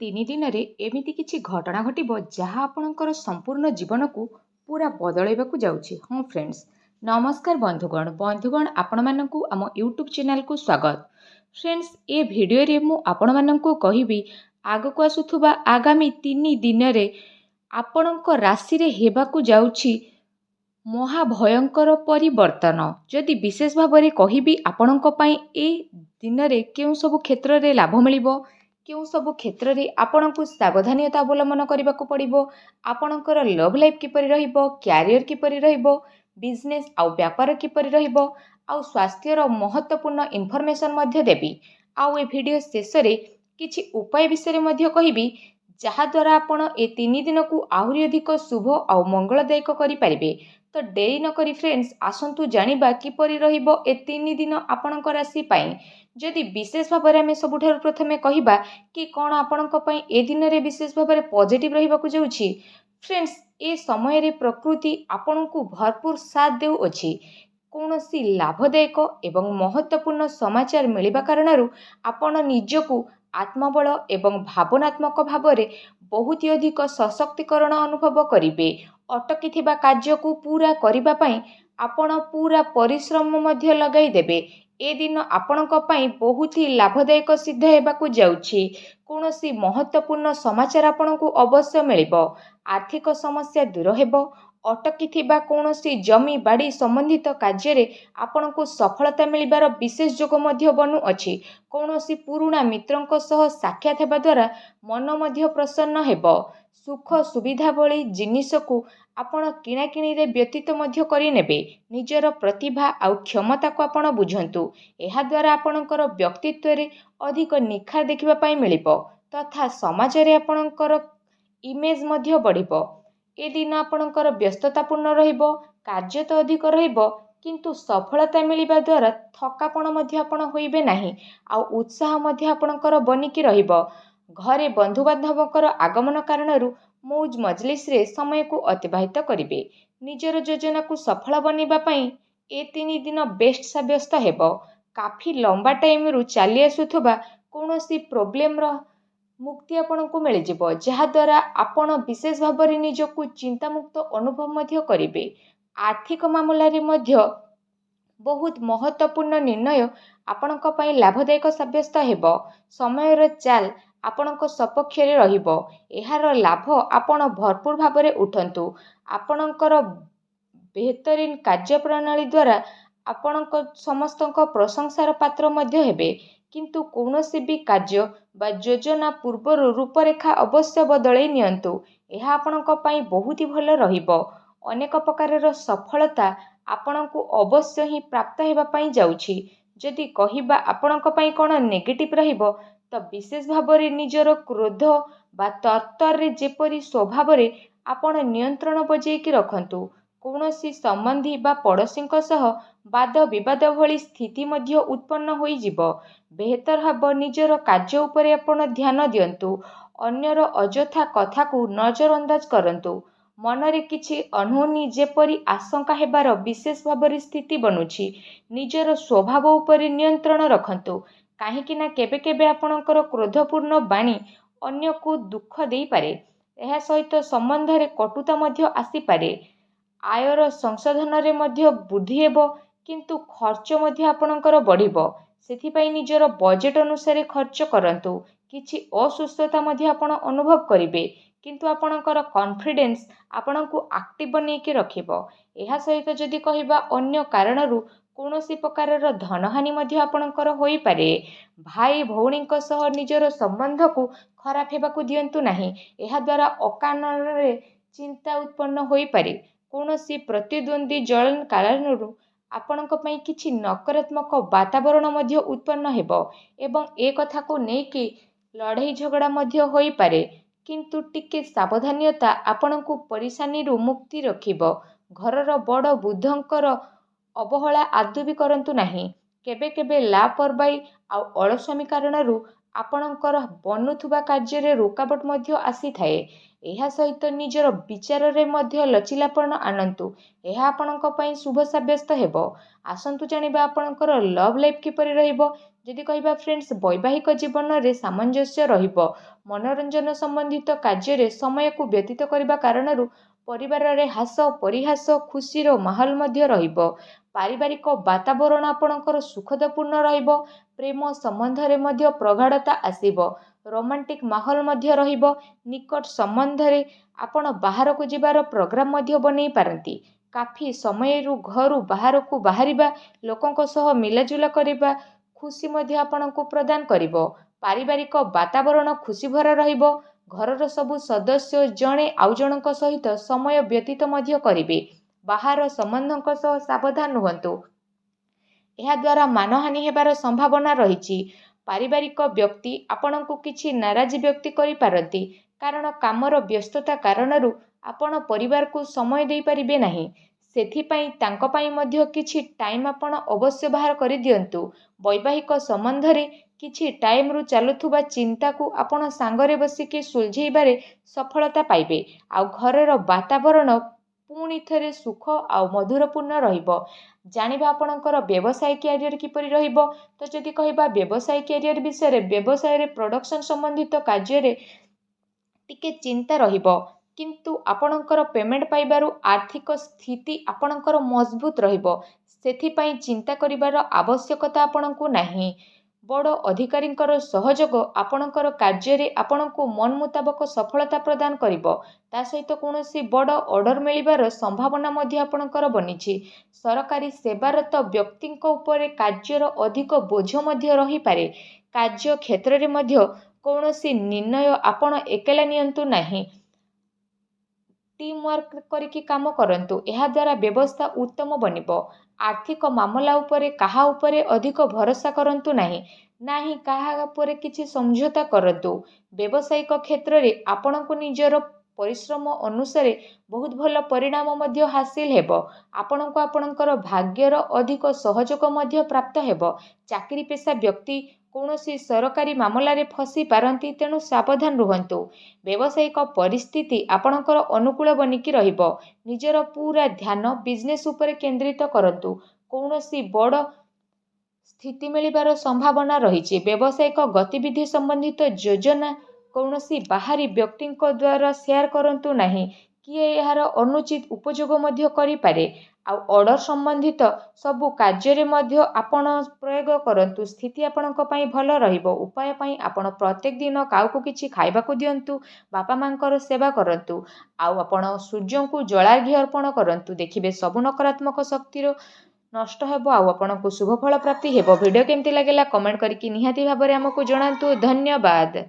ତିନି ଦିନରେ ଏମିତି କିଛି ଘଟଣା ଘଟିବ ଯାହା ଆପଣଙ୍କର ସମ୍ପୂର୍ଣ୍ଣ ଜୀବନକୁ ପୁରା ବଦଳାଇବାକୁ ଯାଉଛି। ହଁ ଫ୍ରେଣ୍ଡସ୍, ନମସ୍କାର ବନ୍ଧୁଗଣ ଆପଣମାନଙ୍କୁ ଆମ ୟୁଟ୍ୟୁବ୍ ଚ୍ୟାନେଲକୁ ସ୍ୱାଗତ। ଫ୍ରେଣ୍ଡସ୍, ଏ ଭିଡ଼ିଓରେ ମୁଁ ଆପଣମାନଙ୍କୁ କହିବି ଆଗକୁ ଆସୁଥିବା ଆଗାମୀ 3 ଦିନରେ ଆପଣଙ୍କ ରାଶିରେ ହେବାକୁ ଯାଉଛି ମହାଭୟଙ୍କର ପରିବର୍ତ୍ତନ। ଯଦି ବିଶେଷ ଭାବରେ କହିବି ଆପଣଙ୍କ ପାଇଁ ଏ ଦିନରେ କେଉଁ ସବୁ କ୍ଷେତ୍ରରେ ଲାଭ ମିଳିବ, କେଉଁ ସବୁ କ୍ଷେତ୍ରରେ ଆପଣଙ୍କୁ ସାବଧାନତା ଅବଲମ୍ବନ କରିବାକୁ ପଡ଼ିବ, ଆପଣଙ୍କର ଲଭ୍ ଲାଇଫ୍ କିପରି ରହିବ, କ୍ୟାରିୟର କିପରି ରହିବ, ବିଜନେସ୍ ଆଉ ବ୍ୟାପାର କିପରି ରହିବ, ଆଉ ସ୍ୱାସ୍ଥ୍ୟର ମହତ୍ତ୍ୱପୂର୍ଣ୍ଣ ଇନଫର୍ମେସନ୍ ମଧ୍ୟ ଦେବି। ଆଉ ଏ ଭିଡ଼ିଓ ଶେଷରେ କିଛି ଉପାୟ ବିଷୟରେ ମଧ୍ୟ କହିବି ଯାହାଦ୍ୱାରା ଆପଣ ଏ 3 ଦିନକୁ ଆହୁରି ଅଧିକ ଶୁଭ ଆଉ ମଙ୍ଗଳଦାୟକ କରିପାରିବେ। ତ ଡେରି ନକରି ଫ୍ରେଣ୍ଡସ୍, ଆସନ୍ତୁ ଜାଣିବା କିପରି ରହିବ ଏ 3 ଦିନ ଆପଣଙ୍କ ରାଶି ପାଇଁ। ଯଦି ବିଶେଷ ଭାବରେ ଆମେ ସବୁଠାରୁ ପ୍ରଥମେ କହିବା କି କ'ଣ ଆପଣଙ୍କ ପାଇଁ ଏ ଦିନରେ ବିଶେଷ ଭାବରେ ପଜିଟିଭ୍ ରହିବାକୁ ଯାଉଛି। ଫ୍ରେଣ୍ଡସ୍, ଏ ସମୟରେ ପ୍ରକୃତି ଆପଣଙ୍କୁ ଭରପୁର ସାଥ ଦେଉଅଛି। କୌଣସି ଲାଭଦାୟକ ଏବଂ ମହତ୍ତ୍ୱପୂର୍ଣ୍ଣ ସମାଚାର ମିଳିବା କାରଣରୁ ଆପଣ ନିଜକୁ ଆତ୍ମବଳ ଏବଂ ଭାବନାତ୍ମକ ଭାବରେ ବହୁତ ଅଧିକ ସଶକ୍ତିକରଣ ଅନୁଭବ କରିବେ। ଅଟକିଥିବା କାର୍ଯ୍ୟକୁ ପୂରା କରିବା ପାଇଁ ଆପଣ ପୂରା ପରିଶ୍ରମ ମଧ୍ୟ ଲଗାଇ ଦେବେ। ଏ ଦିନ ଆପଣଙ୍କ ପାଇଁ ବହୁତ ହି ଲାଭଦାୟକ ସିଦ୍ଧ ହେବାକୁ ଯାଉଛି। କୌଣସି ମହତ୍ତ୍ୱପୂର୍ଣ୍ଣ ସମାଚାର ଆପଣଙ୍କୁ ଅବଶ୍ୟ ମିଳିବ। ଆର୍ଥିକ ସମସ୍ୟା ଦୂର ହେବ। ଅଟକିଥିବା କୌଣସି ଜମି ବାଡ଼ି ସମ୍ବନ୍ଧିତ କାର୍ଯ୍ୟରେ ଆପଣଙ୍କୁ ସଫଳତା ମିଳିବାର ବିଶେଷ ଯୋଗ ମଧ୍ୟ ବନୁଅଛି। କୌଣସି ପୁରୁଣା ମିତ୍ରଙ୍କ ସହ ସାକ୍ଷାତ ହେବା ଦ୍ୱାରା ମନ ମଧ୍ୟ ପ୍ରସନ୍ନ ହେବ। ସୁଖ ସୁବିଧା ଭଳି ଜିନିଷକୁ ଆପଣ କିଣାକିଣିରେ ବ୍ୟତୀତ ମଧ୍ୟ କରିନେବେ। ନିଜର ପ୍ରତିଭା ଆଉ କ୍ଷମତାକୁ ଆପଣ ବୁଝନ୍ତୁ। ଏହାଦ୍ୱାରା ଆପଣଙ୍କର ବ୍ୟକ୍ତିତ୍ୱରେ ଅଧିକ ନିଖାର ଦେଖିବା ପାଇଁ ମିଳିବ ତଥା ସମାଜରେ ଆପଣଙ୍କର ଇମେଜ୍ ମଧ୍ୟ ବଢ଼ିବ। ଏ ଦିନ ଆପଣଙ୍କର ବ୍ୟସ୍ତତାପୂର୍ଣ୍ଣ ରହିବ। କାର୍ଯ୍ୟ ତ ଅଧିକ ରହିବ, କିନ୍ତୁ ସଫଳତା ମିଳିବା ଦ୍ୱାରା ଥକାପଣ ମଧ୍ୟ ଆପଣ ହୋଇବେ ନାହିଁ। ଆଉ ଉତ୍ସାହ ମଧ୍ୟ ଆପଣଙ୍କର ବନିକି ରହିବ। ଘରେ ବନ୍ଧୁବାନ୍ଧବଙ୍କର ଆଗମନ କାରଣରୁ ମୌଜ ମଜଲିସରେ ସମୟକୁ ଅତିବାହିତ କରିବେ। ନିଜର ଯୋଜନାକୁ ସଫଳ ବନେଇବା ପାଇଁ ଏ 3 ଦିନ ବେଷ୍ଟ ସାବ୍ୟସ୍ତ ହେବ। କାଫି ଲମ୍ବା ଟାଇମରୁ ଚାଲି ଆସୁଥିବା କୌଣସି ପ୍ରୋବ୍ଲେମର ମୁକ୍ତି ଆପଣଙ୍କୁ ମିଳିଯିବ, ଯାହାଦ୍ୱାରା ଆପଣ ବିଶେଷ ଭାବରେ ନିଜକୁ ଚିନ୍ତାମୁକ୍ତ ଅନୁଭବ ମଧ୍ୟ କରିବେ। ଆର୍ଥିକ ମାମଲାରେ ମଧ୍ୟ ବହୁତ ମହତ୍ତ୍ୱପୂର୍ଣ୍ଣ ନିର୍ଣ୍ଣୟ ଆପଣଙ୍କ ପାଇଁ ଲାଭଦାୟକ ସାବ୍ୟସ୍ତ ହେବ। ସମୟର ଚାଲ ଆପଣଙ୍କ ସପକ୍ଷରେ ରହିବ। ଏହାର ଲାଭ ଆପଣ ଭରପୁର ଭାବରେ ଉଠନ୍ତୁ। ଆପଣଙ୍କର ବେହତରିନ କାର୍ଯ୍ୟପ୍ରଣାଳୀ ଦ୍ୱାରା ଆପଣଙ୍କ ସମସ୍ତଙ୍କ ପ୍ରଶଂସାର ପାତ୍ର ମଧ୍ୟ ହେବେ। କିନ୍ତୁ କୌଣସି ବି କାର୍ଯ୍ୟ ବା ଯୋଜନା ପୂର୍ବରୁ ରୂପରେଖା ଅବଶ୍ୟ ବଦଳାଇ ନିଅନ୍ତୁ। ଏହା ଆପଣଙ୍କ ପାଇଁ ବହୁତ ଭଲ ରହିବ। ଅନେକ ପ୍ରକାରର ସଫଳତା ଆପଣଙ୍କୁ ଅବଶ୍ୟ ହିଁ ପ୍ରାପ୍ତ ହେବା ପାଇଁ ଯାଉଛି। ଯଦି କହିବା ଆପଣଙ୍କ ପାଇଁ କ'ଣ ନେଗେଟିଭ୍ ରହିବ, ତ ବିଶେଷ ଭାବରେ ନିଜର କ୍ରୋଧ ବା ତରତରରେ ଯେପରି ସ୍ୱଭାବରେ ଆପଣ ନିୟନ୍ତ୍ରଣ ବଜାଇକି ରଖନ୍ତୁ। କୌଣସି ସମ୍ବନ୍ଧୀ ବା ପଡ଼ୋଶୀଙ୍କ ସହ ବାଦ ବିବାଦ ଭଳି ସ୍ଥିତି ମଧ୍ୟ ଉତ୍ପନ୍ନ ହୋଇଯିବ। ବେହତର ହେବ ନିଜର କାର୍ଯ୍ୟ ଉପରେ ଆପଣ ଧ୍ୟାନ ଦିଅନ୍ତୁ। ଅନ୍ୟର ଅଯଥା କଥାକୁ ନଜରଅନ୍ଦାଜ କରନ୍ତୁ। ମନରେ କିଛି ଅନହୋନି ଯେପରି ଆଶଙ୍କା ହେବାର ବିଶେଷ ଭାବରେ ସ୍ଥିତି ବନୁଛି। ନିଜର ସ୍ୱଭାବ ଉପରେ ନିୟନ୍ତ୍ରଣ ରଖନ୍ତୁ, କାହିଁକି ନା କେବେ କେବେ ଆପଣଙ୍କର କ୍ରୋଧପୂର୍ଣ୍ଣ ବାଣୀ ଅନ୍ୟକୁ ଦୁଃଖ ଦେଇପାରେ। ଏହା ସହିତ ସମ୍ବନ୍ଧରେ କଟୁତା ମଧ୍ୟ ଆସିପାରେ। ଆୟର ସଂଶୋଧନରେ ମଧ୍ୟ ବୃଦ୍ଧି ହେବ, କିନ୍ତୁ ଖର୍ଚ୍ଚ ମଧ୍ୟ ଆପଣଙ୍କର ବଢ଼ିବ। ସେଥିପାଇଁ ନିଜର ବଜେଟ୍ ଅନୁସାରେ ଖର୍ଚ୍ଚ କରନ୍ତୁ। କିଛି ଅସୁସ୍ଥତା ମଧ୍ୟ ଆପଣ ଅନୁଭବ କରିବେ, କିନ୍ତୁ ଆପଣଙ୍କର କନଫିଡେନ୍ସ ଆପଣଙ୍କୁ ଆକ୍ଟିଭ୍ ବନେଇକି ରଖିବ। ଏହା ସହିତ ଯଦି କହିବା ଅନ୍ୟ କାରଣରୁ କୌଣସି ପ୍ରକାରର ଧନହାନି ମଧ୍ୟ ଆପଣଙ୍କର ହୋଇପାରେ। ଭାଇ ଭଉଣୀଙ୍କ ସହ ନିଜର ସମ୍ବନ୍ଧକୁ ଖରାପ ହେବାକୁ ଦିଅନ୍ତୁ ନାହିଁ। ଏହାଦ୍ୱାରା ଅକାରଣରେ ଚିନ୍ତା ଉତ୍ପନ୍ନ ହୋଇପାରେ। କୌଣସି ପ୍ରତିଦ୍ୱନ୍ଦ୍ୱୀ ଜଳନ କାରଣରୁ ଆପଣଙ୍କ ପାଇଁ କିଛି ନକାରାତ୍ମକ ବାତାବରଣ ମଧ୍ୟ ଉତ୍ପନ୍ନ ହେବ ଏବଂ ଏ କଥାକୁ ନେଇକି ଲଢ଼େଇ ଝଗଡ଼ା ମଧ୍ୟ ହୋଇପାରେ। କିନ୍ତୁ ଟିକେ ସାବଧାନତା ଆପଣଙ୍କୁ ପରିଶାନୀରୁ ମୁକ୍ତି ରଖିବ। ଘରର ବଡ଼ ବୃଦ୍ଧଙ୍କର ଅବହେଳା ଆଦୌ ବି କରନ୍ତୁ ନାହିଁ। କେବେ କେବେ ଲାପରବାହୀ ଆଉ ଅଳସୁଆମୀ କାରଣରୁ ଆପଣଙ୍କର ବନୁଥିବା କାର୍ଯ୍ୟରେ ରୋକାବଟ ମଧ୍ୟ ଆସିଥାଏ। ଏହା ସହିତ ନିଜର ବିଚାରରେ ମଧ୍ୟ ଲଚିଲାପଣ ଆଣନ୍ତୁ। ଏହା ଆପଣଙ୍କ ପାଇଁ ଶୁଭ ସାବ୍ୟସ୍ତ ହେବ। ଆସନ୍ତୁ ଜାଣିବା ଆପଣଙ୍କର ଲଭ୍ ଲାଇଫ୍ କିପରି ରହିବ। ଯଦି କହିବା ଫ୍ରେଣ୍ଡସ୍, ବୈବାହିକ ଜୀବନରେ ସାମଞ୍ଜସ୍ୟ ରହିବ। ମନୋରଞ୍ଜନ ସମ୍ବନ୍ଧିତ କାର୍ଯ୍ୟରେ ସମୟକୁ ବ୍ୟତୀତ କରିବା କାରଣରୁ ପରିବାରରେ ହାସ ପରିହାସ ଖୁସିର ମାହୋଲ ମଧ୍ୟ ରହିବ। ପାରିବାରିକ ବାତାବରଣ ଆପଣଙ୍କର ସୁଖଦପୂର୍ଣ୍ଣ ରହିବ। ପ୍ରେମ ସମ୍ବନ୍ଧରେ ମଧ୍ୟ ପ୍ରଗାଢ଼ତା ଆସିବ। ରୋମାଣ୍ଟିକ ମାହୋଲ ମଧ୍ୟ ରହିବ। ନିକଟ ସମ୍ବନ୍ଧରେ ଆପଣ ବାହାରକୁ ଯିବାର ପ୍ରୋଗ୍ରାମ ମଧ୍ୟ ବନେଇ ପାରନ୍ତି। କାଫି ସମୟରୁ ଘରୁ ବାହାରକୁ ବାହାରିବା, ଲୋକଙ୍କ ସହ ମିଲାଜୁଲା କରିବା ଖୁସି ମଧ୍ୟ ଆପଣଙ୍କୁ ପ୍ରଦାନ କରିବ। ପାରିବାରିକ ବାତାବରଣ ଖୁସି ଭରା ରହିବ। ଘରର ସବୁ ସଦସ୍ୟ ଜଣେ ଆଉ ଜଣଙ୍କ ସହିତ ସମୟ ବ୍ୟତୀତ ମଧ୍ୟ କରିବେ। ବାହାର ସମ୍ବନ୍ଧଙ୍କ ସହ ସାବଧାନ ରୁହନ୍ତୁ। ଏହାଦ୍ୱାରା ମାନହାନି ହେବାର ସମ୍ଭାବନା ରହିଛି। ପାରିବାରିକ ବ୍ୟକ୍ତି ଆପଣଙ୍କୁ କିଛି ନାରାଜ ବ୍ୟକ୍ତି କରିପାରନ୍ତି, କାରଣ କାମର ବ୍ୟସ୍ତତା କାରଣରୁ ଆପଣ ପରିବାରକୁ ସମୟ ଦେଇପାରିବେ ନାହିଁ। ସେଥିପାଇଁ ତାଙ୍କ ପାଇଁ ମଧ୍ୟ କିଛି ଟାଇମ୍ ଆପଣ ଅବଶ୍ୟ ବାହାର କରିଦିଅନ୍ତୁ। ବୈବାହିକ ସମ୍ବନ୍ଧରେ କିଛି ଟାଇମ୍ରୁ ଚାଲୁଥିବା ଚିନ୍ତାକୁ ଆପଣ ସାଙ୍ଗରେ ବସିକି ସୁଲଝେଇବାରେ ସଫଳତା ପାଇବେ। ଆଉ ଘରର ବାତାବରଣ ପୁଣି ଥରେ ସୁଖ ଆଉ ମଧୁରପୂର୍ଣ୍ଣ ରହିବ। ଜାଣିବା ଆପଣଙ୍କର ବ୍ୟବସାୟ କ୍ୟାରିୟର କିପରି ରହିବ। ତ ଯଦି କହିବା ବ୍ୟବସାୟ କ୍ୟାରିୟର ବିଷୟରେ, ବ୍ୟବସାୟରେ ପ୍ରଡକ୍ସନ ସମ୍ବନ୍ଧିତ କାର୍ଯ୍ୟରେ ଟିକେ ଚିନ୍ତା ରହିବ, କିନ୍ତୁ ଆପଣଙ୍କର ପେମେଣ୍ଟ ପାଇବାରୁ ଆର୍ଥିକ ସ୍ଥିତି ଆପଣଙ୍କର ମଜବୁତ ରହିବ। ସେଥିପାଇଁ ଚିନ୍ତା କରିବାର ଆବଶ୍ୟକତା ଆପଣଙ୍କୁ ନାହିଁ। ବଡ଼ ଅଧିକାରୀଙ୍କର ସହଯୋଗ ଆପଣଙ୍କର କାର୍ଯ୍ୟରେ ଆପଣଙ୍କୁ ମନ ମୁତାବକ ସଫଳତା ପ୍ରଦାନ କରିବ। ତା ସହିତ କୌଣସି ବଡ଼ ଅର୍ଡର ମିଳିବାର ସମ୍ଭାବନା ମଧ୍ୟ ଆପଣଙ୍କର ବନିଛି। ସରକାରୀ ସେବାରତ ବ୍ୟକ୍ତିଙ୍କ ଉପରେ କାର୍ଯ୍ୟର ଅଧିକ ବୋଝ ମଧ୍ୟ ରହିପାରେ। କାର୍ଯ୍ୟ କ୍ଷେତ୍ରରେ ମଧ୍ୟ କୌଣସି ନିର୍ଣ୍ଣୟ ଆପଣ ଏକଲା ନିଅନ୍ତୁ ନାହିଁ। ଟିମ୍ ୱାର୍କ କରିକି କାମ କରନ୍ତୁ। ଏହାଦ୍ୱାରା ବ୍ୟବସ୍ଥା ଉତ୍ତମ ବନିବ। ଆର୍ଥିକ ମାମଲା ଉପରେ କାହା ଉପରେ ଅଧିକ ଭରସା କରନ୍ତୁ ନାହିଁ। ନାହିଁ କାହା ଉପରେ କିଛି ସମଝୋତା କରନ୍ତୁ। ବ୍ୟବସାୟିକ କ୍ଷେତ୍ରରେ ଆପଣଙ୍କୁ ନିଜର ପରିଶ୍ରମ ଅନୁସାରେ ବହୁତ ଭଲ ପରିଣାମ ମଧ୍ୟ ହାସିଲ ହେବ। ଆପଣଙ୍କୁ ଆପଣଙ୍କର ଭାଗ୍ୟର ଅଧିକ ସହଯୋଗ ମଧ୍ୟ ପ୍ରାପ୍ତ ହେବ। ଚାକିରି ପେଶା ବ୍ୟକ୍ତି କୌଣସି ସରକାରୀ ମାମଲାରେ ଫସି ପାରନ୍ତି, ତେଣୁ ସାବଧାନ ରୁହନ୍ତୁ। ବ୍ୟବସାୟିକ ପରିସ୍ଥିତି ଆପଣଙ୍କର ଅନୁକୂଳ ବନିକି ରହିବ। ନିଜର ପୁରା ଧ୍ୟାନ ବିଜନେସ୍ ଉପରେ କେନ୍ଦ୍ରିତ କରନ୍ତୁ। କୌଣସି ବଡ଼ ସ୍ଥିତି ମିଳିବାର ସମ୍ଭାବନା ରହିଛି। ବ୍ୟବସାୟିକ ଗତିବିଧି ସମ୍ବନ୍ଧିତ ଯୋଜନା କୌଣସି ବାହାରୀ ବ୍ୟକ୍ତିଙ୍କ ଦ୍ୱାରା ସେୟାର କରନ୍ତୁ ନାହିଁ। କିଏ ଏହାର ଅନୁଚିତ ଉପଯୋଗ ମଧ୍ୟ କରିପାରେ। ଆଉ ଅର୍ଡର ସମ୍ବନ୍ଧିତ ସବୁ କାର୍ଯ୍ୟରେ ମଧ୍ୟ ଆପଣ ପ୍ରୟୋଗ କରନ୍ତୁ। ସ୍ଥିତି ଆପଣଙ୍କ ପାଇଁ ଭଲ ରହିବ। ଉପାୟ ପାଇଁ ଆପଣ ପ୍ରତ୍ୟେକ ଦିନ କାହାକୁ କିଛି ଖାଇବାକୁ ଦିଅନ୍ତୁ। ବାପା ମାଙ୍କର ସେବା କରନ୍ତୁ। ଆଉ ଆପଣ ସୂର୍ଯ୍ୟଙ୍କୁ ଜଳାର୍ଘ୍ୟ ଅର୍ପଣ କରନ୍ତୁ। ଦେଖିବେ ସବୁ ନକାରାତ୍ମକ ଶକ୍ତିର ନଷ୍ଟ ହେବ ଆଉ ଆପଣଙ୍କୁ ଶୁଭ ଫଳ ପ୍ରାପ୍ତି ହେବ। ଭିଡ଼ିଓ କେମିତି ଲାଗିଲା କମେଣ୍ଟ କରିକି ନିହାତି ଭାବରେ ଆମକୁ ଜଣାନ୍ତୁ। ଧନ୍ୟବାଦ।